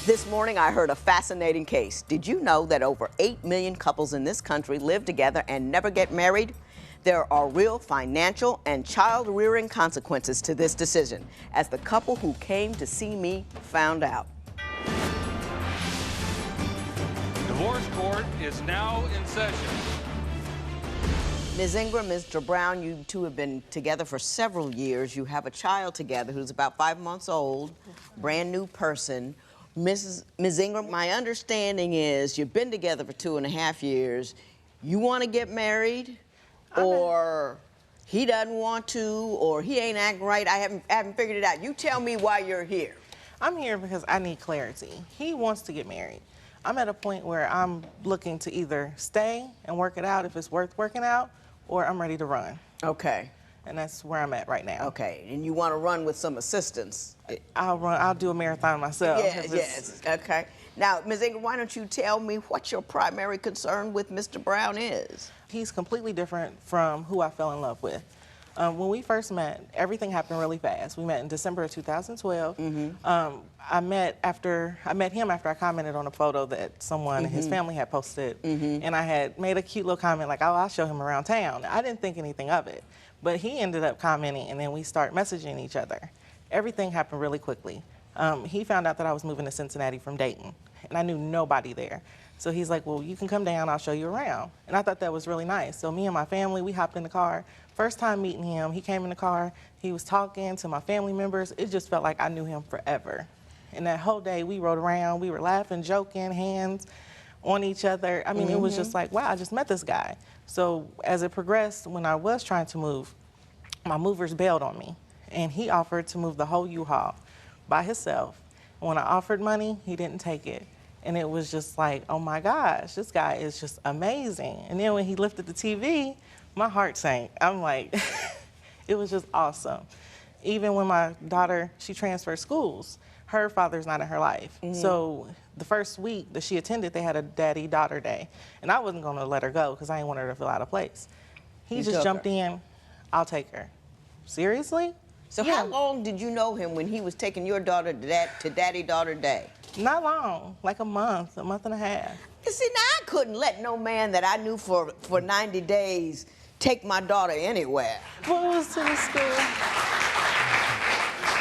This morning, I heard a fascinating case. Did you know that over 8 million couples in this country live together and never get married? There are real financial and child-rearing consequences to this decision, as the couple who came to see me found out. Divorce court is now in session. Ms. Ingram, Mr. Brown, you two have been together for several years. You have a child together who's about 5 months old, brand new person. Ms. Ingram, my understanding is you've been together for 2.5 years. You want to get married, or he doesn't want to, or he ain't acting right. I haven't figured it out. You tell me why you're here. I'm here because I need clarity. He wants to get married. I'm at a point where I'm looking to either stay and work it out if it's worth working out, or I'm ready to run. Okay. And that's where I'm at right now. Okay, and you want to run with some assistance. I'll do a marathon myself. Yes, okay. Now, Ms. Ingram, why don't you tell me what your primary concern with Mr. Brown is? He's completely different from who I fell in love with. When we first met, everything happened really fast. We met in December of 2012. I met him after I commented on a photo that someone in his family had posted, and I had made a cute little comment like, "Oh, I'll show him around town." I didn't think anything of it, but he ended up commenting, and then we start messaging each other. Everything happened really quickly. He found out that I was moving to Cincinnati from Dayton, and I knew nobody there. So he's like, "Well, you can come down, I'll show you around." And I thought that was really nice. So me and my family, we hopped in the car. First time meeting him, he came in the car, he was talking to my family members. It just felt like I knew him forever. And that whole day we rode around, we were laughing, joking, hands on each other. I mean, it was just like, wow, I just met this guy. So as it progressed, when I was trying to move, my movers bailed on me. And he offered to move the whole U-Haul by himself. And when I offered money, he didn't take it. And it was just like, oh my gosh, this guy is just amazing. And then when he lifted the TV, my heart sank. I'm like, it was just awesome. Even when my daughter, she transferred schools, her father's not in her life. So the first week that she attended, they had a daddy-daughter day. And I wasn't gonna let her go because I didn't want her to feel out of place. He just jumped in, "I'll take her." Seriously? So how long did you know him when he was taking your daughter to daddy-daughter day? Not long, like a month and a half. You see, now I couldn't let no man that I knew for 90 days take my daughter anywhere. Well, it was to the school.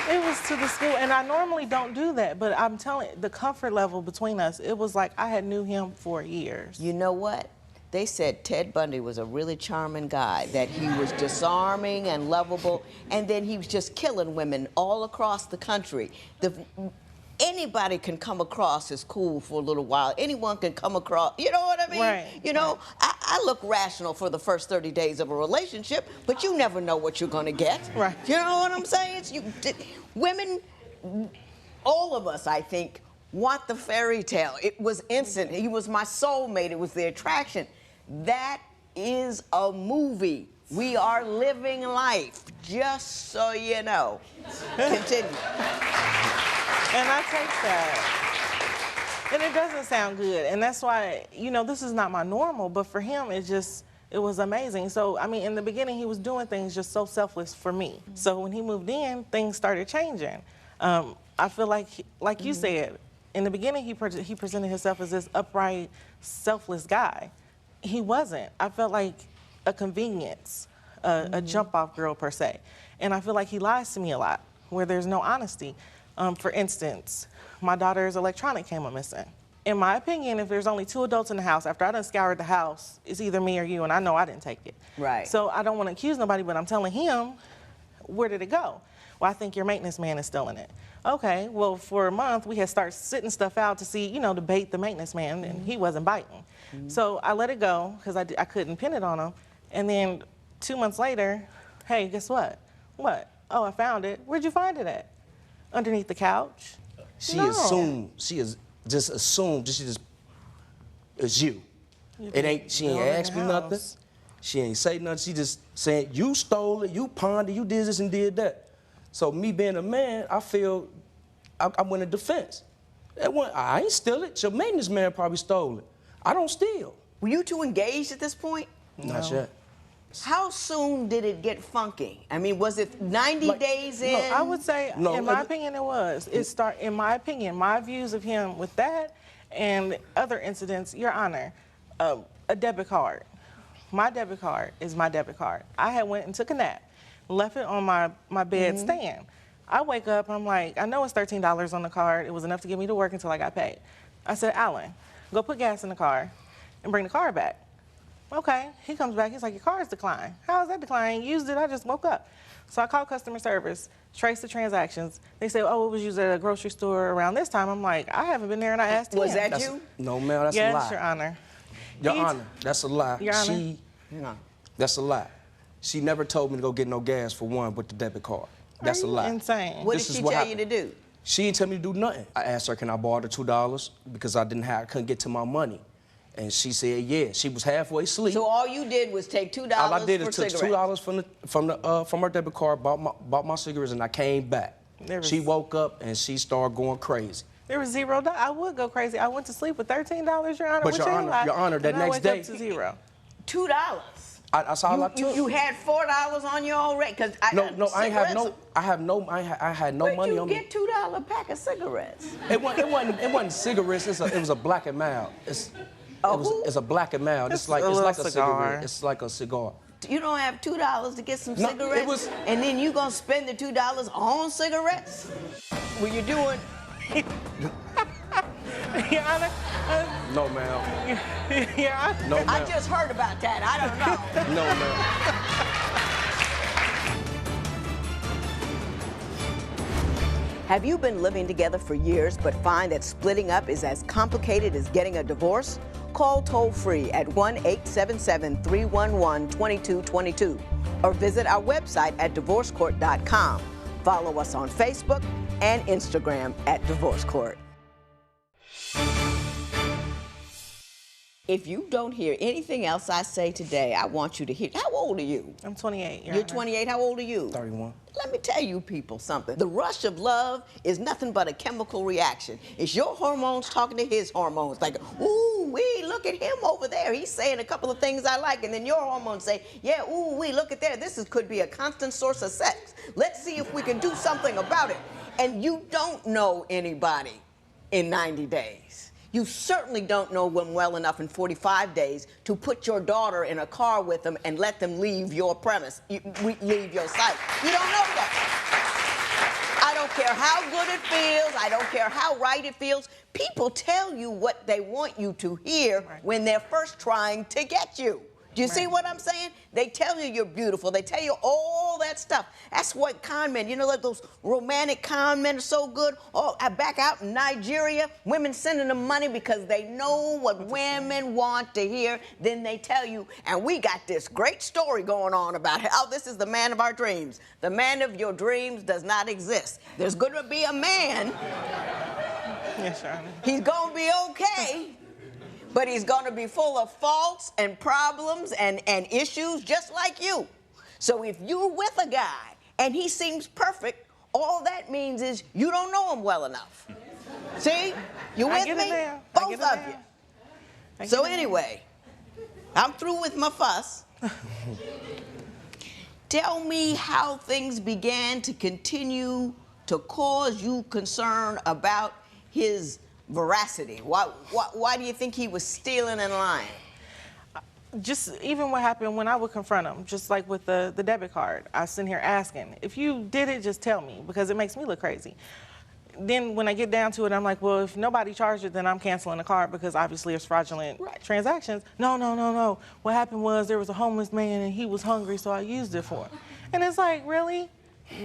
It was to the school, and I normally don't do that, but I'm telling you, the comfort level between us, it was like I had knew him for years. You know what? They said Ted Bundy was a really charming guy, that he was disarming and lovable, and then he was just killing women all across the country. Anybody can come across as cool for a little while. Anyone can come across, you know what I mean? Right. You know, I look rational for the first 30 days of a relationship, but you never know what you're going to get. Right. You know what I'm saying? Women, all of us, I think, want the fairy tale. It was instant. He was my soulmate. It was the attraction. That is a movie. We are living life, just so you know. Continue. And I take that. And it doesn't sound good. And that's why, you know, this is not my normal, but for him, it was amazing. So, I mean, in the beginning, he was doing things just so selfless for me. So when he moved in, things started changing. I feel like you said, in the beginning, he presented himself as this upright, selfless guy. He wasn't. I felt like a convenience, a jump-off girl, per se. And I feel like he lies to me a lot, where there's no honesty. For instance, my daughter's electronic came up missing. In my opinion, if there's only 2 adults in the house, after I done scoured the house, it's either me or you, and I know I didn't take it. Right. So I don't want to accuse nobody, but I'm telling him, where did it go? Well, I think your maintenance man is still in it. Okay, well, for a month, we had started sitting stuff out to see, you know, to bait the maintenance man, and he wasn't biting. So I let it go, because I couldn't pin it on him. And then 2 months later, hey, guess what? What? Oh, I found it. Where'd you find it at? Underneath the couch? She No. assumed, she is just assumed, it's you. She ain't asked me nothing. She ain't say nothing. She just saying, you stole it, you pawned it, you did this and did that. So me being a man, I feel I went in defense. I ain't steal it. Your maintenance man probably stole it. I don't steal. Were you two engaged at this point? Not yet. How soon did it get funky? I mean, was it 90 days in? I would say, No, in my opinion, it was. In my opinion, my views of him with that and other incidents, Your Honor, a debit card. My debit card is my debit card. I had went and took a nap, left it on my bed stand. I wake up, I'm like, I know it's $13 on the card. It was enough to get me to work until I got paid. I said, Alan, go put gas in the car and bring the car back. Okay, he comes back, he's like, your car's declined. How is that declined? Used it, I just woke up. So I called customer service, traced the transactions. They said, oh, it was used at a grocery store around this time. I'm like, I haven't been there, and I asked him. Was that you? No, ma'am, that's a lie. Yes, Your Honor. Your Honor, that's a lie. Your Honor. That's a lie. She never told me to go get no gas for one with the debit card. That's a lie. Insane. What This did is she what tell happened. you to do? She didn't tell me to do nothing. I asked her, can I borrow the $2 because I couldn't get to my money. And she said, yeah. She was halfway asleep. So all you did was take $2 All I did is for took cigarettes. $2 from her debit card, bought my cigarettes, and I came back. She woke up and she started going crazy. There was $0. I would go crazy. I went to sleep with $13, Your Honor. But which Your ain't Honor, a lot, Your Honor, that and I next wake day- up to $0. $2. That's all I took. You had $4 on you already? Cause No, I ain't have no. I had no money on me. Where'd you get $2 pack of cigarettes? It wasn't cigarettes. It was a Black and Mild. It's a Black and Mild. It's like a cigar. cigarette. It's like a cigar. You don't have $2 to get some No, cigarettes, it was- and then you gonna spend the $2 on cigarettes? Were you doing? Your Honor, No, ma'am. Your Honor. No, I ma'am. just heard about that. I don't know. No, ma'am. Have you been living together for years but find that splitting up is as complicated as getting a divorce? Call toll-free at 1-877-311-2222 or visit our website at divorcecourt.com. Follow us on Facebook and Instagram at Divorce Court. If you don't hear anything else I say today, I want you to hear. How old are you? I'm 28, Your You're Honor. 28. How old are you? 31. Let me tell you people something. The rush of love is nothing but a chemical reaction. It's your hormones talking to his hormones. Like, ooh, wee, look at him over there. He's saying a couple of things I like. And then your hormones say, yeah, ooh, wee, look at there. Could be a constant source of sex. Let's see if we can do something about it. And you don't know anybody in 90 days. You certainly don't know them well enough in 45 days to put your daughter in a car with them and let them leave your premise, leave your site. You don't know that. I don't care how good it feels. I don't care how right it feels. People tell you what they want you to hear when they're first trying to get you. Do you see what I'm saying? They tell you you're beautiful. They tell you all that stuff. That's what con men, you know, like those romantic con men are so good. Oh, back out in Nigeria, women sending them money because they know what women want to hear. Then they tell you, and we got this great story going on about how this is the man of our dreams. The man of your dreams does not exist. There's going to be a man. Yes, Your Honor. He's going to be okay. But he's going to be full of faults and problems and issues just like you. So if you're with a guy and he seems perfect, all that means is you don't know him well enough. See? You with me? Both of you. So anyway, I'm through with my fuss. Tell me how things began to continue to cause you concern about his veracity. Why do you think he was stealing and lying? Just even what happened when I would confront him, just like with the debit card. I sit here asking, if you did it, just tell me, because it makes me look crazy. Then when I get down to it, I'm like, well, if nobody charged it, then I'm canceling the card because obviously it's fraudulent transactions. No. What happened was there was a homeless man and he was hungry, so I used it for him. And it's like, really?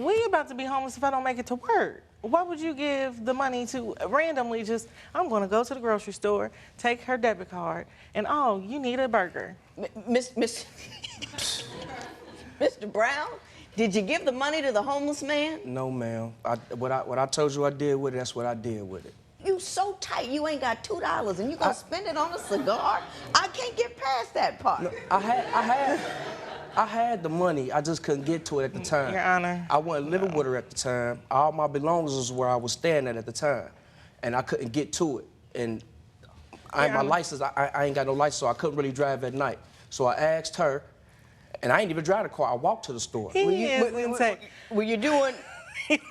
We about to be homeless if I don't make it to work. Why would you give the money to randomly just, I'm going to go to the grocery store, take her debit card, and oh, you need a burger. Mr. Brown, did you give the money to the homeless man? No, ma'am. What I told you I did with it, that's what I did with it. You so tight, you ain't got $2 and you gonna spend it on a cigar? I can't get past that part. No, I had the money, I just couldn't get to it at the time. Your Honor. I wasn't living with her at the time. All my belongings was where I was staying at the time. And I couldn't get to it. And I ain't got no license, so I couldn't really drive at night. So I asked her, And I ain't even drive the car. I walked to the store. He is insane. Were you doing? Your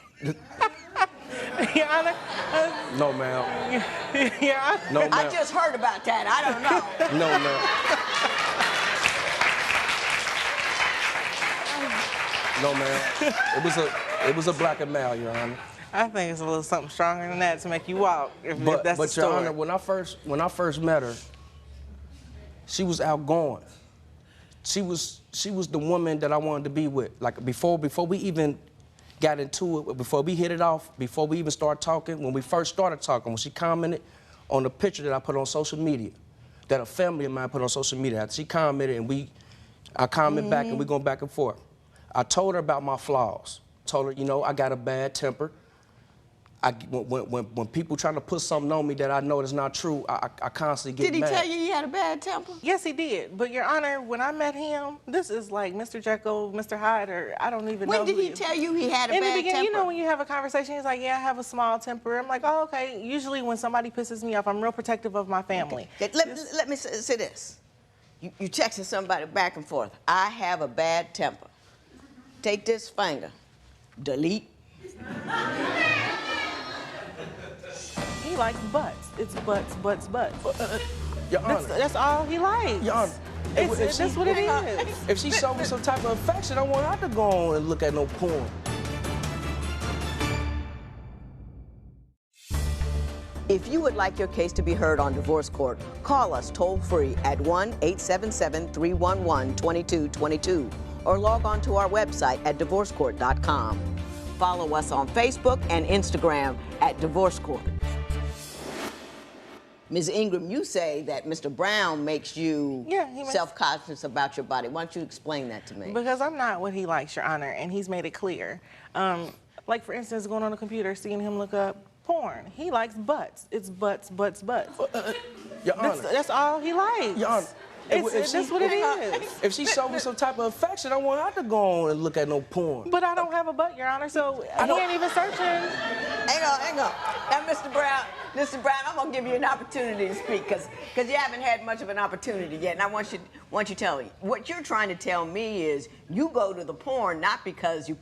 Honor. No, ma'am. Your Honor. No, ma'am. I just heard about that. I don't know. No, ma'am. No, ma'am. It was a black and male, Your Honor. I think it's a little something stronger than that to make you walk. If that's the But story. Your Honor, when I first met her, she was outgoing. She was the woman that I wanted to be with. Like before we even got into it, before we hit it off, before we even started talking, when we first started talking, when she commented on the picture that I put on social media, that a family of mine put on social media, after she commented and I comment back and we going back and forth. I told her about my flaws. Told her, you know, I got a bad temper. When people try to put something on me that I know is not true, I constantly get mad. Did he tell you he had a bad temper? Yes, he did. But, Your Honor, when I met him, this is like Mr. Jekyll, Mr. Hyde, or I don't even know. When did he tell you he had a bad temper? In the beginning, you know, when you have a conversation, he's like, yeah, I have a small temper. I'm like, oh, okay. Usually when somebody pisses me off, I'm real protective of my family. Okay. Let me say this. You texting somebody back and forth. I have a bad temper. Take this finger. Delete. He likes butts. It's butts, butts, butts. Your Honor. That's all he likes. Your Honor. That's what it is. If she showed me some type of affection, I want her to go on and look at no porn. If you would like your case to be heard on divorce court, call us toll-free at 1-877-311-2222 or log on to our website at divorcecourt.com. Follow us on Facebook and Instagram at Divorce Court. Ms. Ingram, you say that Mr. Brown makes you self-conscious about your body. Why don't you explain that to me? Because I'm not what he likes, Your Honor, and he's made it clear. Like, for instance, going on the computer, seeing him look up porn. He likes butts. It's butts, butts, butts. Your Honor. That's all he likes. Your Honor. That's what it is. If she showed me some type of affection, I want her to go on and look at no porn. But I don't have a butt, Your Honor, so he ain't even searching. Hang on. Now, Mr. Brown, I'm gonna give you an opportunity to speak because you haven't had much of an opportunity yet, and I want you to tell me. What you're trying to tell me is you go to the porn not because you're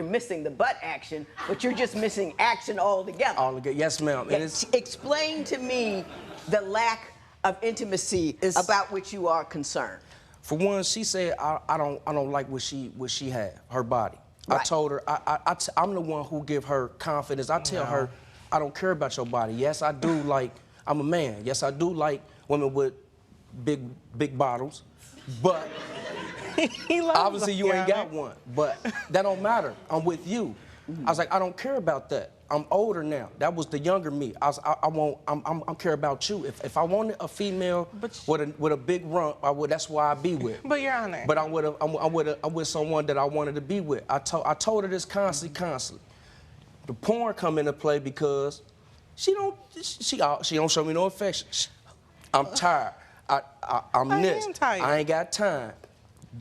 missing the butt action, but you're just missing action altogether. Altogether, yes, ma'am. Yeah, explain to me the lack of intimacy about which you are concerned. For one, she said I don't like what she had, her body. Right. I told her I'm the one who give her confidence. I tell her I don't care about your body. Yes, I do like, I'm a man. Yes, I do like women with big bottles, but obviously you ain't got one. But that don't matter. I'm with you. I was like, I don't care about that. I'm older now. That was the younger me. I care about you. If I wanted a female with a big rump, that's why I be with. But Your Honor. But I'm with someone that I wanted to be with. I told her this constantly. The porn come into play because she don't show me no affection. I'm tired. I'm this. I am tired. I ain't got time.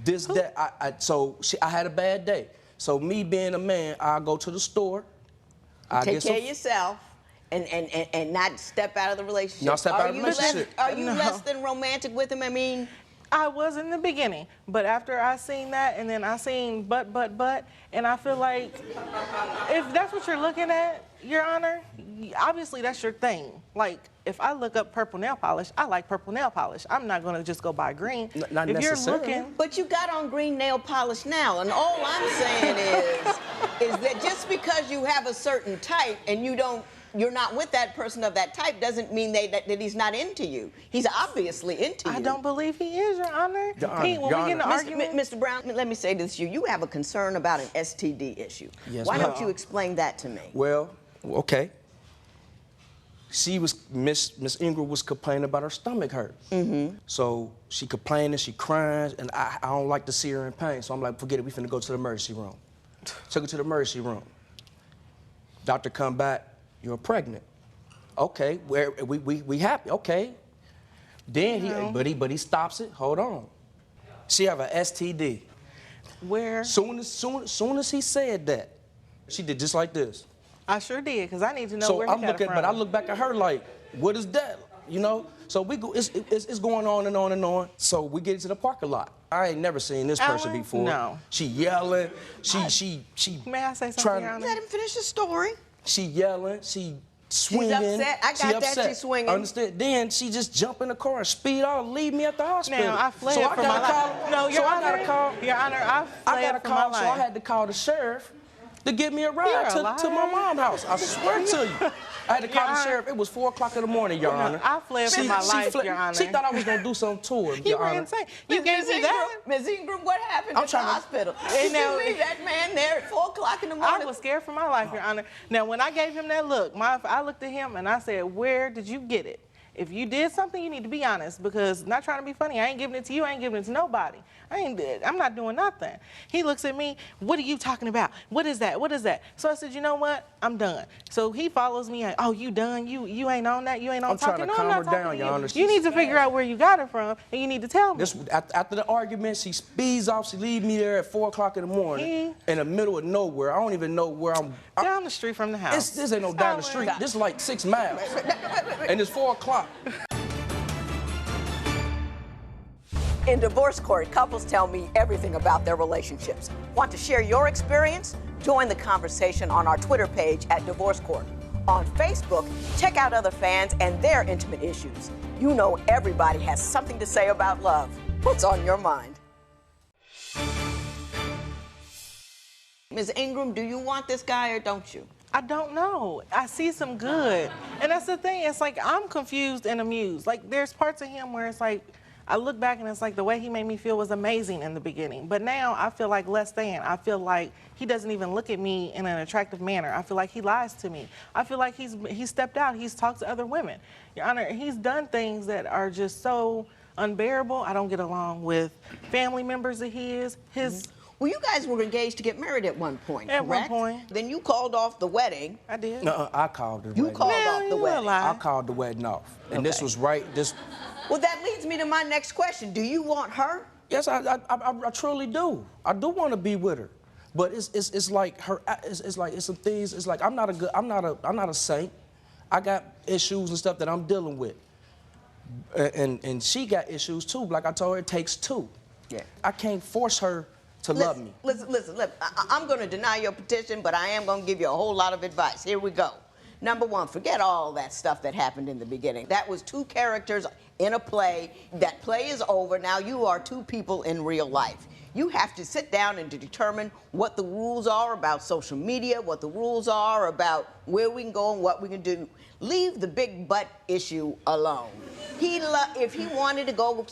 This, that. I had a bad day. So me being a man, I go to the store. Take care of yourself and not step out of the relationship. Not step out of the relationship. Are you less than romantic with him? I mean, I was in the beginning, but after I seen that, and then I seen butt, and I feel like if that's what you're looking at, Your Honor, obviously that's your thing. Like, if I look up purple nail polish, I like purple nail polish. I'm not gonna just go buy green. Not if necessarily. You're looking, but you got on green nail polish now, and all I'm saying is that just because you have a certain type and you're not with that person of that type doesn't mean that he's not into you. He's obviously into you. I don't believe he is, Your Honor. Your Honor, When we get in an argument, Mr. Brown, let me say this to you. You have a concern about an STD issue. Yes, Why ma'am. don't you explain that to me? Well, okay. Miss Ingram was complaining about her stomach hurt. Mm-hmm. So she complaining, she crying, and I don't like to see her in pain. So I'm like, forget it, we finna go to the emergency room. Took her to the emergency room. Doctor come back, you're pregnant. Okay, we happy, okay. Then he stops it, hold on. She have a STD. where? Soon as he said that, she did just like this. I sure did, because I need to know So where he I'm got looking, it from. but I look back at her like, what is that? You know? So we go, it's going on and on and on. So we get into the parking lot. I ain't never seen this person Ellen? before. No. She yelling. She May I say something, trying- Your Honor? Let him finish the story. She yelling. She swinging. upset. I got that, she's swinging. Understand? Then she just jump in the car and speed off, leave me at the hospital. Now, I fled so I for my gotta life. call. No, Your so Honor. I gotta call. Your Honor, I fled for my life. So I had to call the sheriff to get me a ride You're to my mom's house. I swear to you. I had to call the sheriff. It was 4 o'clock in the morning, Your Honor. I fled for my life, Your Honor. She thought I was gonna do something to her, You Your were Honor. insane. You gave me that? Ms. Ingram, what happened I'm at the trying to- hospital? And Did now- you leave that man there at 4 o'clock in the morning? I was scared for my life, Your Honor. Now, when I gave him that look, I looked at him and I said, where did you get it? If you did something, you need to be honest, because not trying to be funny, I ain't giving it to you, I ain't giving it to nobody. I'm not doing nothing. He looks at me, what are you talking about? What is that? What is that? So I said, you know what? I'm done. So he follows me, oh, you done? You ain't on that? You ain't on I'm trying talking? to No, calm I'm her not talking down, to Your you. Honor. You She's need to figure out where you got it from, and you need to tell me. This, after the argument, she speeds off. She leaves me there at 4 o'clock in the morning, in the middle of nowhere. I don't even know where I'm. Down the street from the house. This ain't no down the street. This is like 6 miles, and it's 4 o'clock. In divorce court, couples tell me everything about their relationships. Want to share your experience? Join the conversation on our Twitter page at Divorce Court. On Facebook, check out other fans and their intimate issues. You know everybody has something to say about love. What's on your mind? Ms. Ingram, do you want this guy or don't you? I don't know. I see some good. And that's the thing. It's like I'm confused and amused. Like there's parts of him where it's like I look back and it's like the way he made me feel was amazing in the beginning. But now I feel like less than. I feel like he doesn't even look at me in an attractive manner. I feel like he lies to me. I feel like he's stepped out. He's talked to other women. Your Honor, he's done things that are just so unbearable. I don't get along with family members of his. Well, you guys were engaged to get married at one point, At correct? one point. Then you called off the wedding. I did. No, I called the You wedding. called Now, off the you a wedding. lie. I called the wedding off, and this Okay. was right. Well, that leads me to my next question. Do you want her? Yes, I truly do. I do want to be with her, but it's like her. It's like it's some things. It's like I'm not a saint. I got issues and stuff that I'm dealing with, and she got issues too. Like I told her, it takes two. Yeah. I can't force her to love me. Listen. I'm going to deny your petition, but I am going to give you a whole lot of advice. Here we go. Number one, forget all that stuff that happened in the beginning. That was two characters in a play. That play is over. Now you are two people in real life. You have to sit down and to determine what the rules are about social media, what the rules are about where we can go and what we can do. Leave the big butt issue alone. If he wanted to go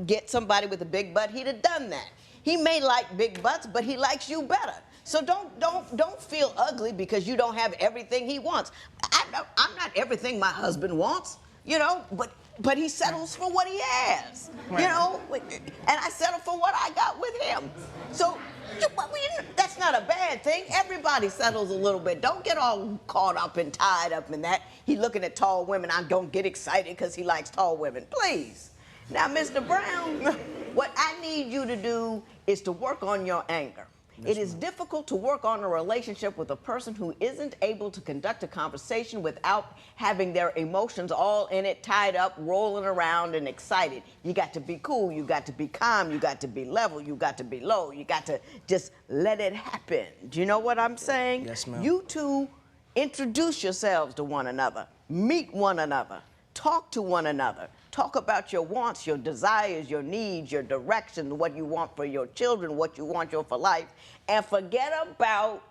get somebody with a big butt, he'd have done that. He may like big butts, but he likes you better. So don't feel ugly because you don't have everything he wants. I'm not everything my husband wants, you know, but he settles for what he has, you know, and I settle for what I got with him. So that's not a bad thing. Everybody settles a little bit. Don't get all caught up and tied up in that. He's looking at tall women. I don't get excited because he likes tall women. Please. Now, Mr. Brown, what I need you to do is to work on your anger. It is difficult to work on a relationship with a person who isn't able to conduct a conversation without having their emotions all in it, tied up, rolling around, and excited. You got to be cool. You got to be calm. You got to be level. You got to be low. You got to just let it happen. Do you know what I'm saying? Yes, ma'am. You two introduce yourselves to one another. Meet one another. Talk to one another. Talk about your wants, your desires, your needs, your direction, what you want for your children, what you want for life, and forget about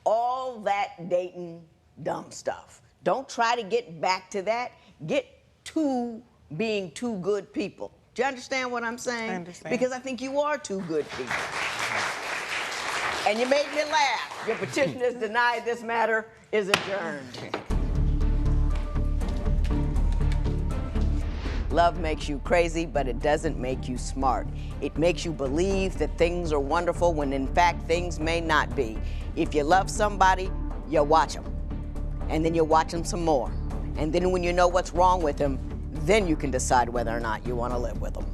all that dating dumb stuff. Don't try to get back to that. Get to being two good people. Do you understand what I'm saying? I understand. Because I think you are two good people. And you made me laugh. Your petition is denied. This matter is adjourned. Love makes you crazy, but it doesn't make you smart. It makes you believe that things are wonderful when in fact things may not be. If you love somebody, you watch them. And then you watch them some more. And then when you know what's wrong with them, then you can decide whether or not you want to live with them.